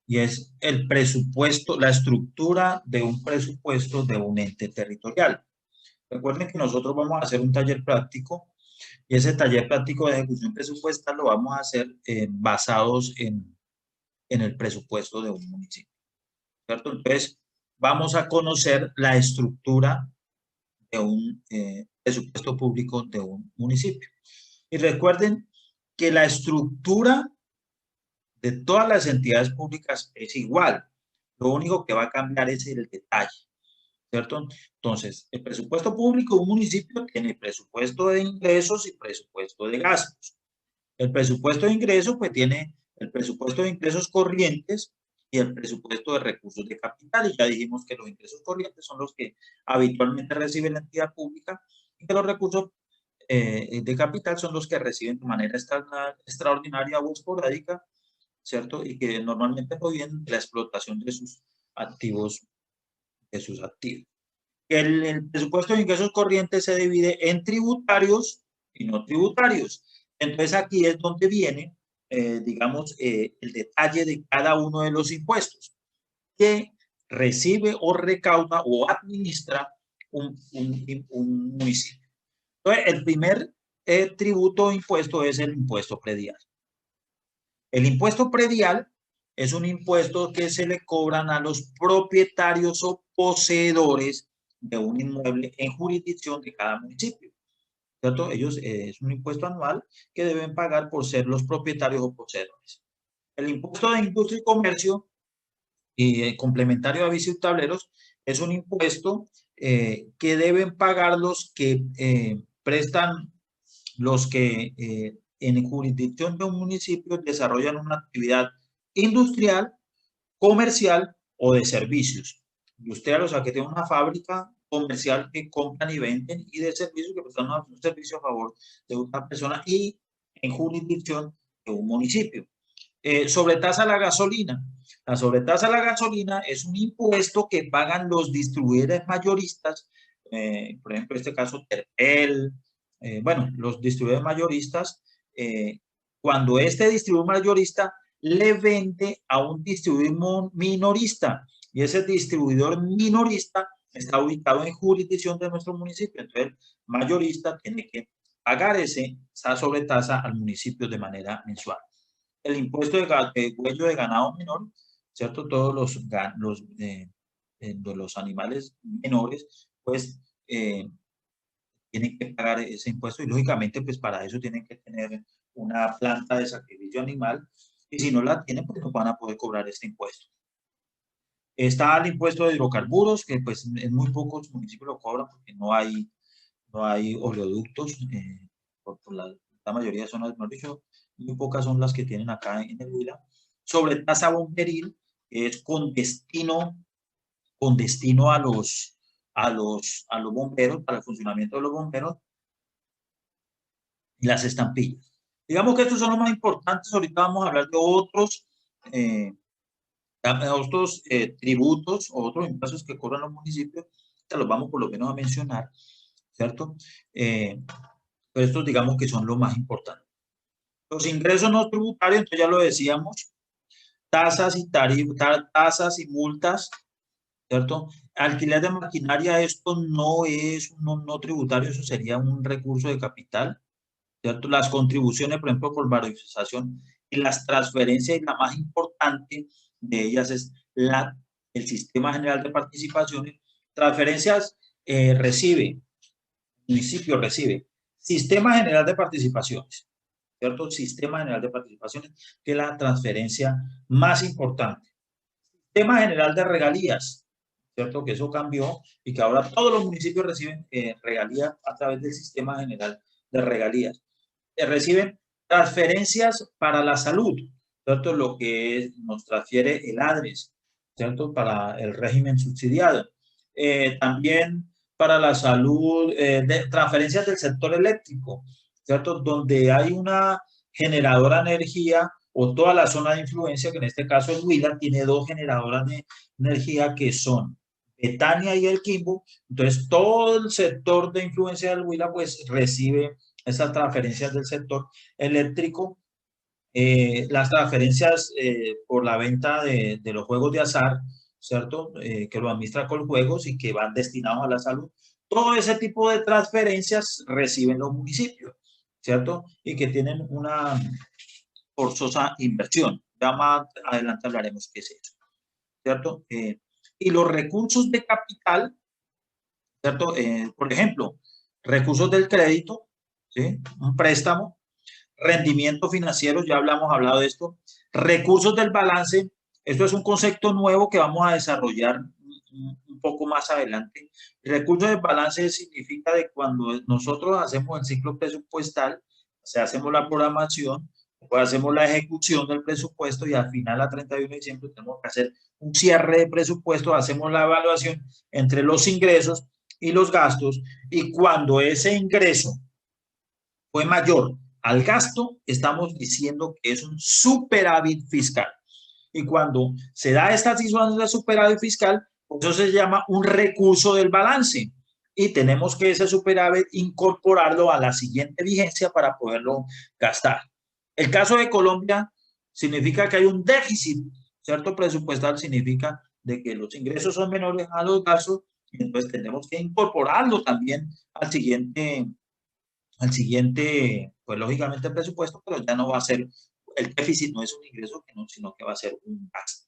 y es el presupuesto, la estructura de un presupuesto de un ente territorial. Recuerden que nosotros vamos a hacer un taller práctico y ese taller práctico de ejecución presupuestal lo vamos a hacer basados en el presupuesto de un municipio, ¿cierto? Entonces, vamos a conocer la estructura de un presupuesto público de un municipio. Y recuerden que la estructura de todas las entidades públicas es igual. Lo único que va a cambiar es el detalle, ¿cierto? Entonces, el presupuesto público de un municipio tiene presupuesto de ingresos y presupuesto de gastos. El presupuesto de ingresos, pues tiene el presupuesto de ingresos corrientes y el presupuesto de recursos de capital. Y ya dijimos que los ingresos corrientes son los que habitualmente recibe la entidad pública y que los recursos de capital son los que reciben de manera extraordinaria o esporádica, ¿cierto? Y que normalmente provienen de la explotación de sus activos, de sus activos. El presupuesto de ingresos corrientes se divide en tributarios y no tributarios. Entonces aquí es donde viene, digamos, el detalle de cada uno de los impuestos que recibe o recauda o administra un municipio. Entonces, el primer tributo o impuesto es el impuesto predial. El impuesto predial es un impuesto que se le cobran a los propietarios o poseedores de un inmueble en jurisdicción de cada municipio, ¿cierto? Ellos es un impuesto anual que deben pagar por ser los propietarios o poseedores. El impuesto de industria y comercio y complementario a vicios y tableros es un impuesto que deben pagar los que prestan, los que en jurisdicción de un municipio desarrollan una actividad industrial, comercial o de servicios. Industrial, o sea, que tiene una fábrica comercial que compran y venden, y de servicios que prestan un servicio a favor de una persona y en jurisdicción de un municipio. Sobretasa a la gasolina. La sobretasa a la gasolina es un impuesto que pagan los distribuidores mayoristas, por ejemplo, en este caso, Terpel, bueno, los distribuidores mayoristas, cuando este distribuidor mayorista le vende a un distribuidor minorista, y ese distribuidor minorista está ubicado en jurisdicción de nuestro municipio. Entonces, el mayorista tiene que pagar esa sobretasa al municipio de manera mensual. El impuesto de cuello de ganado menor, ¿cierto? Todos los animales menores, pues tienen que pagar ese impuesto y lógicamente pues para eso tienen que tener una planta de sacrificio animal y si no la tienen pues no van a poder cobrar este impuesto. Está el impuesto de hidrocarburos que pues en muy pocos municipios lo cobran porque no hay oleoductos, por la mayoría de zonas, mejor dicho, muy pocas son las que tienen acá en el Huila. Sobre tasa bomberil es con destino a los bomberos, para el funcionamiento de los bomberos, y las estampillas. Digamos que estos son los más importantes. Ahorita vamos a hablar de eh, tributos o otros impuestos que cobran los municipios. Te los vamos por lo menos a mencionar, ¿cierto? Pero estos digamos que son los más importantes. Los ingresos no tributarios, entonces ya lo decíamos, tasas y multas, ¿cierto? Alquiler de maquinaria, esto no es no tributario, eso sería un recurso de capital, ¿cierto? Las contribuciones, por ejemplo, por valorización y las transferencias, y la más importante de ellas es el Sistema General de Participaciones. Transferencias el municipio recibe Sistema General de Participaciones, ¿cierto? Sistema General de Participaciones, que es la transferencia más importante. Sistema General de Regalías, ¿cierto? Que eso cambió y que ahora todos los municipios reciben regalías a través del Sistema General de Regalías. Reciben transferencias para la salud, ¿cierto? Lo que nos transfiere el ADRES, ¿cierto? Para el régimen subsidiado. También para la salud, transferencias del sector eléctrico, ¿cierto? Donde hay una generadora de energía o toda la zona de influencia, que en este caso el Huila tiene dos generadoras de energía que son Betania y el Quimbo. Entonces, todo el sector de influencia del Huila pues recibe esas transferencias del sector eléctrico las transferencias por la venta de los juegos de azar, ¿cierto? Que lo administra Coljuegos y que van destinados a la salud. Todo ese tipo de transferencias reciben los municipios, ¿cierto? Y que tienen una forzosa inversión. Ya más adelante hablaremos qué es eso, ¿cierto? Y los recursos de capital, ¿cierto? Por ejemplo, recursos del crédito, ¿sí? Un préstamo, rendimiento financiero, ya hablado de esto, recursos del balance, esto es un concepto nuevo que vamos a desarrollar un poco más adelante. Recursos del balance significa de cuando nosotros hacemos el ciclo presupuestal, o sea, hacemos la programación, pues hacemos la ejecución del presupuesto y al final, a 31 de diciembre, tenemos que hacer un cierre de presupuesto, hacemos la evaluación entre los ingresos y los gastos, y cuando ese ingreso fue mayor al gasto, estamos diciendo que es un superávit fiscal. Y cuando se da esta situación de superávit fiscal, eso se llama un recurso del balance. Y tenemos que ese superávit incorporarlo a la siguiente vigencia para poderlo gastar. El caso de Colombia significa que hay un déficit, ¿cierto? Presupuestal significa de que los ingresos son menores a los gastos, y entonces tenemos que incorporarlo también pues lógicamente el presupuesto, pero ya no va a ser, el déficit no es un ingreso, sino que va a ser un gasto.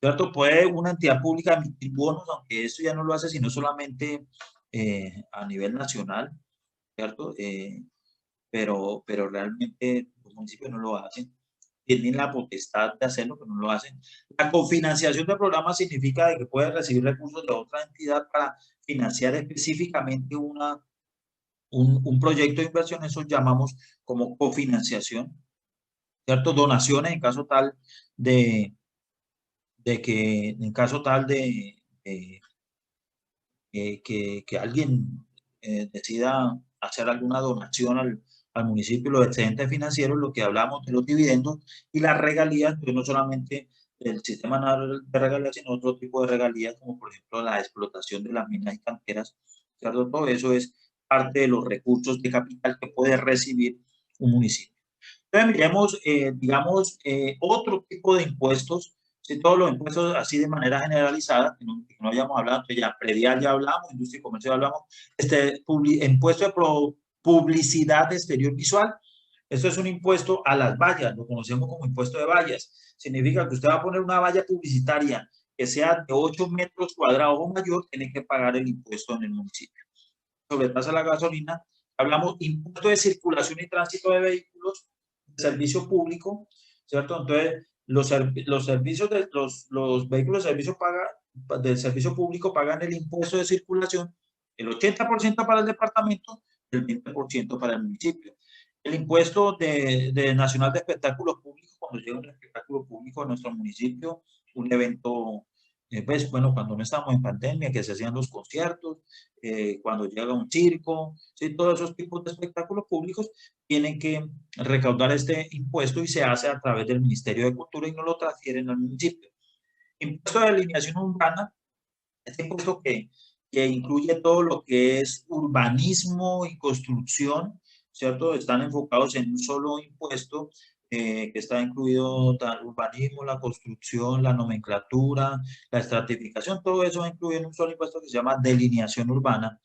¿Cierto? Puede una entidad pública emitir bonos, aunque esto ya no lo hace, sino solamente a nivel nacional, ¿cierto? Pero realmente los municipios no lo hacen. Tienen la potestad de hacerlo, pero no lo hacen. La cofinanciación de programas significa de que puede recibir recursos de otra entidad para financiar específicamente un proyecto de inversión, eso llamamos como cofinanciación, ¿cierto? Donaciones en caso tal de, en caso tal que alguien decida hacer alguna donación al municipio, los excedentes financieros, lo que hablamos de los dividendos y las regalías, pero no solamente el sistema de regalías, sino otro tipo de regalías, como por ejemplo la explotación de las minas y canteras, ¿cierto? Todo eso es parte de los recursos de capital que puede recibir un municipio. Entonces, miremos, digamos, otro tipo de impuestos, si todos los impuestos así de manera generalizada, que no hayamos hablado, ya predial ya hablamos, industria y comercio ya hablamos, impuesto de publicidad exterior visual, esto es un impuesto a las vallas, lo conocemos como impuesto de vallas, significa que usted va a poner una valla publicitaria que sea de 8 metros cuadrados o mayor, tiene que pagar el impuesto en el municipio. Sobre tasa de la gasolina, hablamos impuesto de circulación y tránsito de vehículos, servicio público, ¿cierto? Entonces, los servicios de los vehículos de servicio del servicio público pagan el impuesto de circulación, el 80% para el departamento, el 20% para el municipio. El impuesto nacional de espectáculos públicos, cuando llega un espectáculo público a nuestro municipio, un evento, pues bueno, cuando no estamos en pandemia, que se hacían los conciertos, cuando llega un circo, ¿sí? Todos esos tipos de espectáculos públicos tienen que recaudar este impuesto y se hace a través del Ministerio de Cultura y no lo transfieren al municipio. Impuesto de alineación urbana, este impuesto que incluye todo lo que es urbanismo y construcción, ¿cierto? Están enfocados en un solo impuesto que está incluido el urbanismo, la construcción, la nomenclatura, la estratificación, todo eso incluye en un solo impuesto que se llama delineación urbana,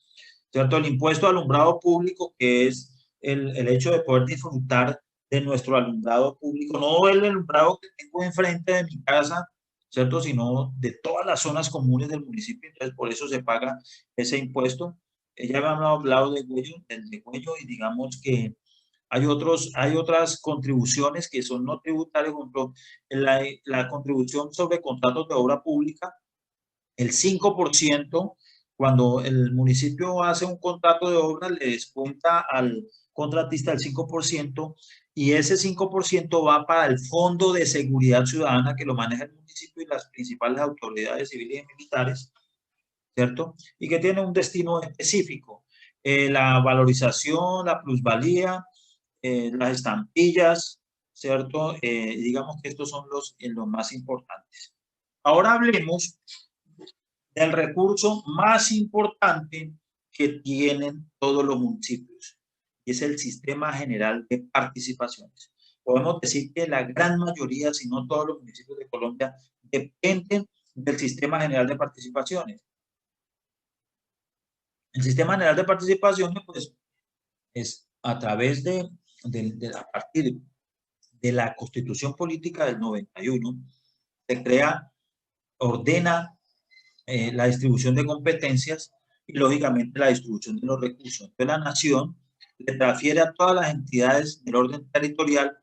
¿cierto? El impuesto de alumbrado público, que es el hecho de poder disfrutar de nuestro alumbrado público, no el alumbrado que tengo enfrente de mi casa, ¿cierto? Sino de todas las zonas comunes del municipio, entonces por eso se paga ese impuesto. Ya habíamos hablado de Güello y digamos que hay otras contribuciones que son no tributarias, por ejemplo, la contribución sobre contratos de obra pública, el 5%, cuando el municipio hace un contrato de obra, le descuenta al contratista el 5%, y ese 5% va para el Fondo de Seguridad Ciudadana que lo maneja el municipio y las principales autoridades civiles y militares, ¿cierto? Y que tiene un destino específico, la valorización, la plusvalía, las estampillas, ¿cierto? Digamos que estos son los más importantes. Ahora hablemos del recurso más importante que tienen todos los municipios, y es el Sistema General de Participaciones. podemos decir que la gran mayoría, si no todos los municipios de Colombia, dependen del Sistema General de Participaciones. El Sistema General de Participaciones, pues, es a través a partir de la Constitución Política del 91, se crea, ordena la distribución de competencias y, lógicamente, la distribución de los recursos. Entonces, la nación le transfiere a todas las entidades del orden territorial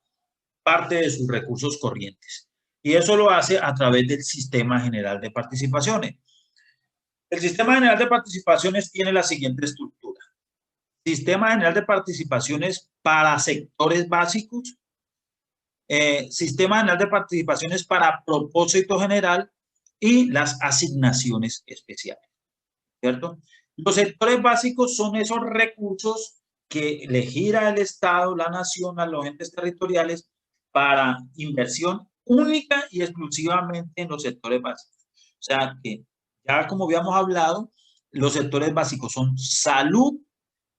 parte de sus recursos corrientes. Y eso lo hace a través del Sistema General de Participaciones. El Sistema General de Participaciones tiene la siguiente estructura. Sistema General de Participaciones para sectores básicos, Sistema General de Participaciones para propósito general y las asignaciones especiales, ¿cierto? Los sectores básicos son esos recursos que le gira el Estado, la nación, a los entes territoriales para inversión única y exclusivamente en los sectores básicos. O sea que, ya como habíamos hablado, los sectores básicos son salud,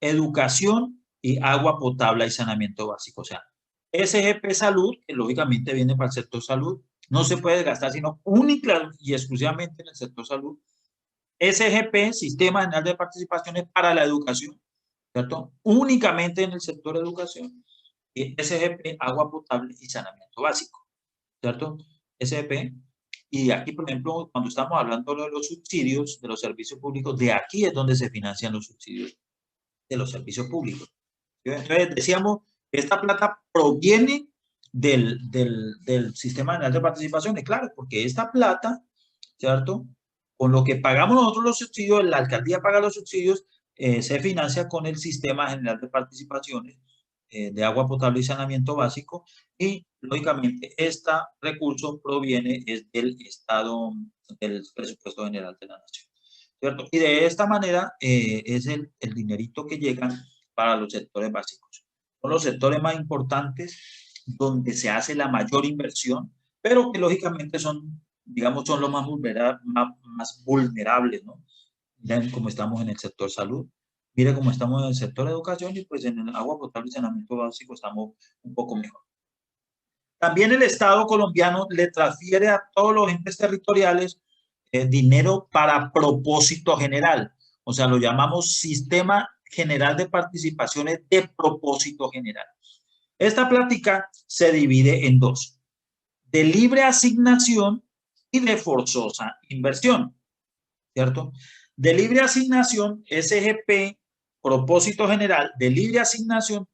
educación y agua potable y saneamiento básico. O sea, SGP Salud, que lógicamente viene para el sector salud, no se puede gastar sino única y exclusivamente en el sector salud. SGP, Sistema General de Participaciones para la Educación, ¿cierto? Únicamente en el sector educación. Y SGP, agua potable y saneamiento básico, ¿cierto? SGP. Y aquí, por ejemplo, cuando estamos hablando de los subsidios de los servicios públicos, de aquí es donde se financian los subsidios de los servicios públicos. Entonces, decíamos, esta plata proviene del Sistema General de Participaciones, claro, porque esta plata, ¿cierto? Con lo que pagamos nosotros los subsidios, la alcaldía paga los subsidios, se financia con el Sistema General de Participaciones de agua potable y saneamiento básico, y lógicamente este recurso proviene del Estado, del presupuesto general de la nación, ¿cierto? Y de esta manera es el dinerito que llega para los sectores básicos. Son los sectores más importantes donde se hace la mayor inversión, pero que lógicamente son, digamos, son los más vulnerables, ¿no? Miren cómo estamos en el sector salud, mire cómo estamos en el sector educación, y pues en el agua potable y saneamiento básico estamos un poco mejor. También el Estado colombiano le transfiere a todos los entes territoriales dinero para propósito general. O sea, lo llamamos Sistema General de Participaciones de propósito general. Esta plática se divide en dos: de libre asignación y de forzosa inversión, ¿cierto? De libre asignación, SGP, propósito general, de libre asignación,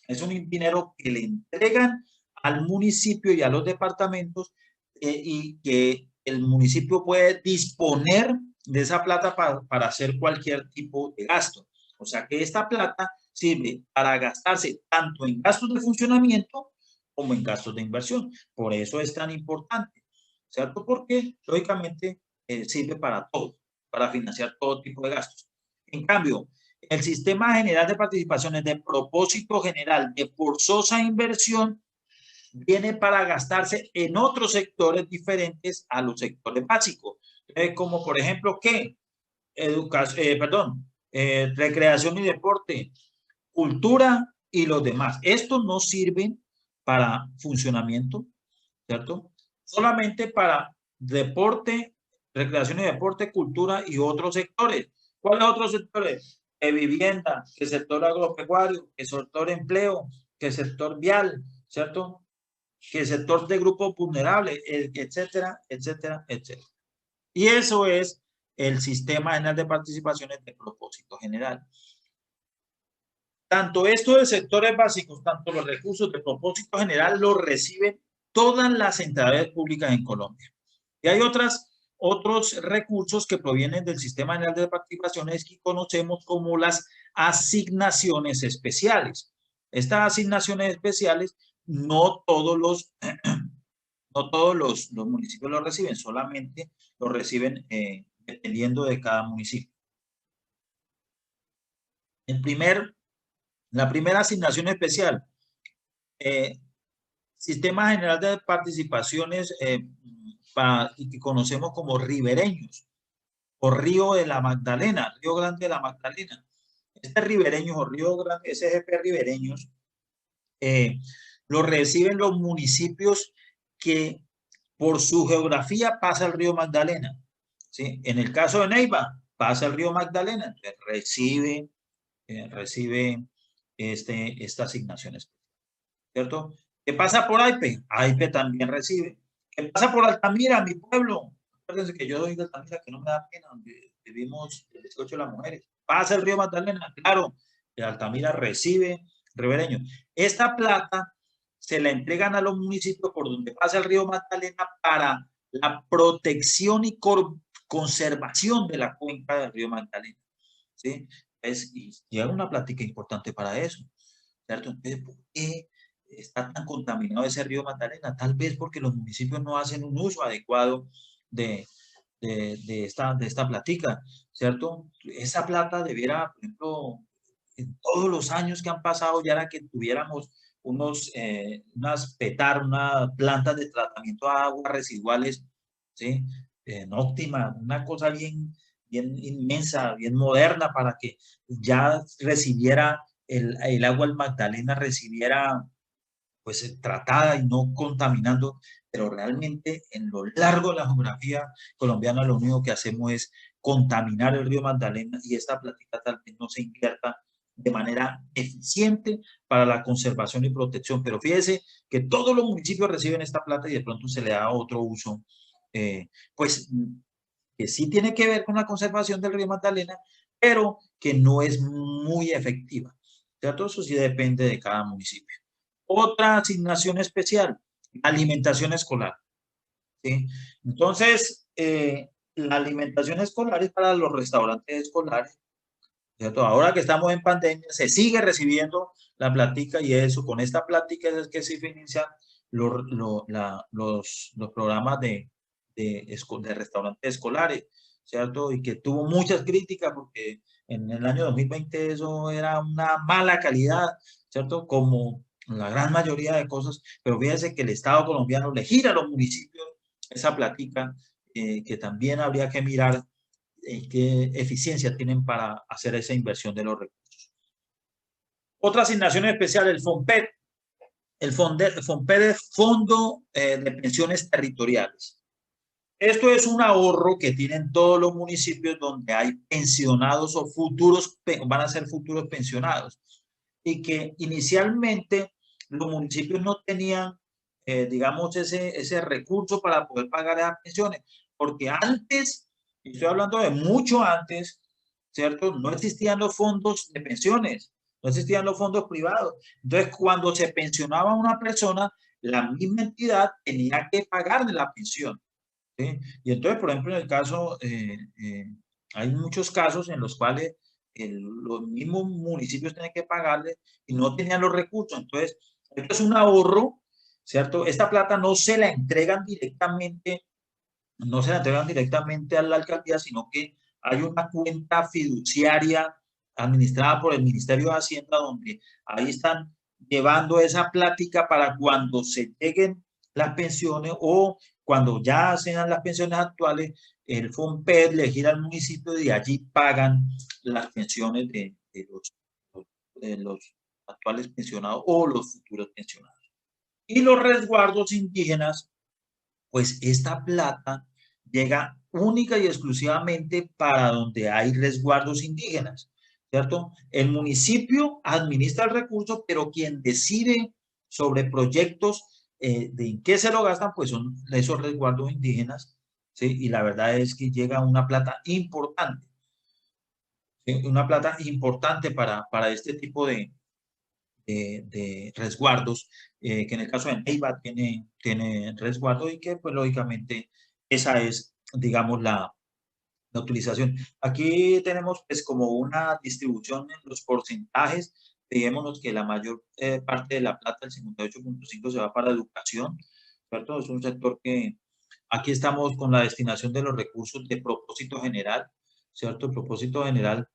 es un dinero que le entregan al municipio y a los departamentos y que el municipio puede disponer de esa plata para hacer cualquier tipo de gasto. O sea que esta plata sirve para gastarse tanto en gastos de funcionamiento como en gastos de inversión. Por eso es tan importante, ¿cierto? Porque lógicamente sirve para todo, para financiar todo tipo de gastos. En cambio, el Sistema General de Participaciones de propósito general de forzosa inversión viene para gastarse en otros sectores diferentes a los sectores básicos, como por ejemplo, ¿qué? Recreación y deporte, cultura y los demás. Estos no sirven para funcionamiento, ¿cierto? Solamente para deporte, recreación y deporte, cultura y otros sectores. ¿Cuáles otros sectores? Vivienda, que sector agropecuario, que sector empleo, que sector vial, ¿cierto? Que sector de grupos vulnerables, etcétera, etcétera, etcétera. Y eso es el Sistema General de Participaciones de propósito general. Tanto esto de sectores básicos, tanto los recursos de propósito general los reciben todas las entidades públicas en Colombia. Y hay otros recursos que provienen del Sistema General de Participaciones que conocemos como las asignaciones especiales. Estas asignaciones especiales no todos los municipios lo reciben, solamente lo reciben dependiendo de cada municipio. La primera asignación especial, Sistema General de Participaciones que conocemos como ribereños, o Río de la Magdalena, Río Grande de la Magdalena. Este ribereños o Río Grande, SGP ribereños, lo reciben los municipios que por su geografía pasa el río Magdalena, ¿sí? En el caso de Neiva, pasa el río Magdalena, entonces recibe esta asignación especial, ¿cierto? ¿Qué pasa por Aipe? Aipe también recibe. ¿Qué pasa por Altamira, mi pueblo? Acuérdense que yo soy de Altamira, que no me da pena, donde vivimos el 18 de las mujeres. Pasa el río Magdalena, claro, que Altamira recibe ribereño. Esta plata se la entregan a los municipios por donde pasa el río Magdalena para la protección y conservación de la cuenca del río Magdalena, ¿sí? Y hay una plática importante para eso, ¿cierto? Entonces, ¿por qué está tan contaminado ese río Magdalena? Tal vez porque los municipios no hacen un uso adecuado de, de esta plática, ¿cierto? Esa plata debiera, por ejemplo, en todos los años que han pasado, ya era que tuviéramos unas plantas de tratamiento de aguas residuales, ¿sí? En óptima, una cosa bien inmensa, bien moderna, para que ya recibiera el agua del Magdalena, recibiera pues tratada y no contaminando, pero realmente en lo largo de la geografía colombiana lo único que hacemos es contaminar el río Magdalena, y esta plática tal vez no se invierta de manera eficiente para la conservación y protección. Pero fíjese que todos los municipios reciben esta plata y de pronto se le da otro uso, pues que sí tiene que ver con la conservación del río Magdalena, pero que no es muy efectiva, ¿cierto? Eso sí depende de cada municipio. Otra asignación especial, alimentación escolar, ¿sí? Entonces, la alimentación escolar es para los restaurantes escolares, ¿cierto? Ahora que estamos en pandemia, se sigue recibiendo la plática, y eso, con esta plática es que se financian los programas de restaurantes escolares, ¿cierto? Y que tuvo muchas críticas porque en el año 2020 eso era una mala calidad, ¿cierto? Como la gran mayoría de cosas, pero fíjense que el Estado colombiano le gira a los municipios esa plática, que también habría que mirar qué eficiencia tienen para hacer esa inversión de los recursos. Otra asignación especial, el FONPET. El FONPET es Fondo de Pensiones Territoriales. Esto es un ahorro que tienen todos los municipios donde hay pensionados o van a ser futuros pensionados, y que inicialmente los municipios no tenían, digamos, ese recurso para poder pagar esas pensiones, porque antes, y estoy hablando de mucho antes, ¿cierto? No existían los fondos de pensiones, no existían los fondos privados. Entonces, cuando se pensionaba una persona, la misma entidad tenía que pagarle la pensión, ¿sí? Y entonces, por ejemplo, en el caso, hay muchos casos en los cuales los mismos municipios tienen que pagarle y no tenían los recursos. Entonces, esto es un ahorro, ¿cierto? Esta plata no se la entregan directamente, no se la entregan directamente a la alcaldía, sino que hay una cuenta fiduciaria administrada por el Ministerio de Hacienda, donde ahí están llevando esa plática para cuando se lleguen las pensiones, o cuando ya sean las pensiones actuales, el FONPED le gira al municipio y de allí pagan las pensiones de los actuales pensionados o los futuros pensionados. Y los resguardos indígenas, pues esta plata llega única y exclusivamente para donde hay resguardos indígenas, ¿cierto? El municipio administra el recurso, pero quien decide sobre proyectos, de en qué se lo gastan, pues son esos resguardos indígenas, ¿sí? Y la verdad es que llega una plata importante, ¿sí? Una plata importante para este tipo de resguardos, que en el caso de Neiva tiene resguardo, y que pues lógicamente esa es, digamos, la utilización. Aquí tenemos pues como una distribución en los porcentajes. Fijémonos que la mayor parte de la plata, el 58.5, se va para educación, ¿cierto? Es un sector que aquí estamos con la destinación de los recursos de propósito general, ¿cierto? El propósito general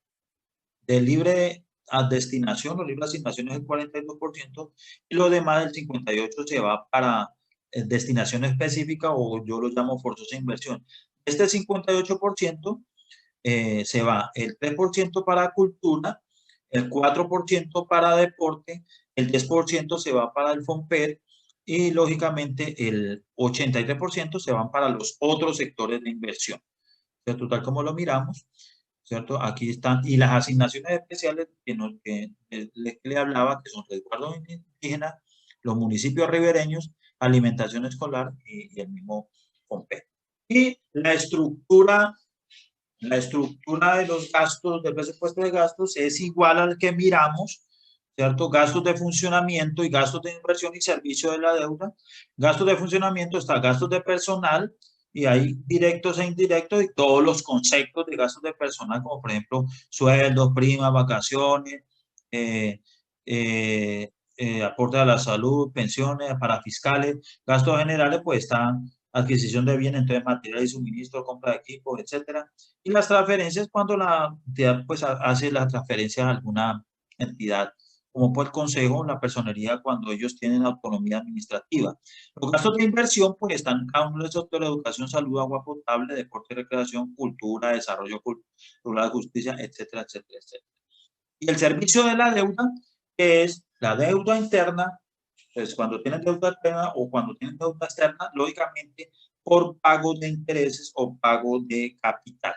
de libre a destinación o libre asignación es el 42%, y lo demás, el 58%, se va para destinación específica, o yo lo llamo forzosa inversión. Este 58%, se va el 3% para cultura, el 4% para deporte, el 10% se va para el FOMPER y lógicamente el 83% se van para los otros sectores de inversión. ¿Cierto? Tal como lo miramos, ¿cierto? Aquí están, y las asignaciones especiales que le hablaba, que son resguardo indígena, los municipios ribereños, alimentación escolar y el mismo FOMPER. Y la estructura de los gastos, del presupuesto de gastos, es igual al que miramos, ¿cierto? Gastos de funcionamiento y gastos de inversión y servicio de la deuda. Gastos de funcionamiento está gastos de personal, y hay directos e indirectos y todos los conceptos de gastos de personal, como por ejemplo sueldos, primas, vacaciones, eh, aporte a la salud, pensiones, para fiscales, gastos generales, pues están adquisición de bienes, entonces material y suministro, compra de equipos, etcétera. Y las transferencias cuando la entidad pues hace las transferencias a alguna entidad, como por el consejo, la personería cuando ellos tienen autonomía administrativa. Los gastos de inversión pues están en cada uno de esos: educación, salud, agua potable, deporte y recreación, cultura, desarrollo cultural, justicia, etcétera, etcétera, etcétera. Y el servicio de la deuda, que es la deuda interna, pues cuando tienen deuda interna o cuando tienen deuda externa, lógicamente por pago de intereses o pago de capital.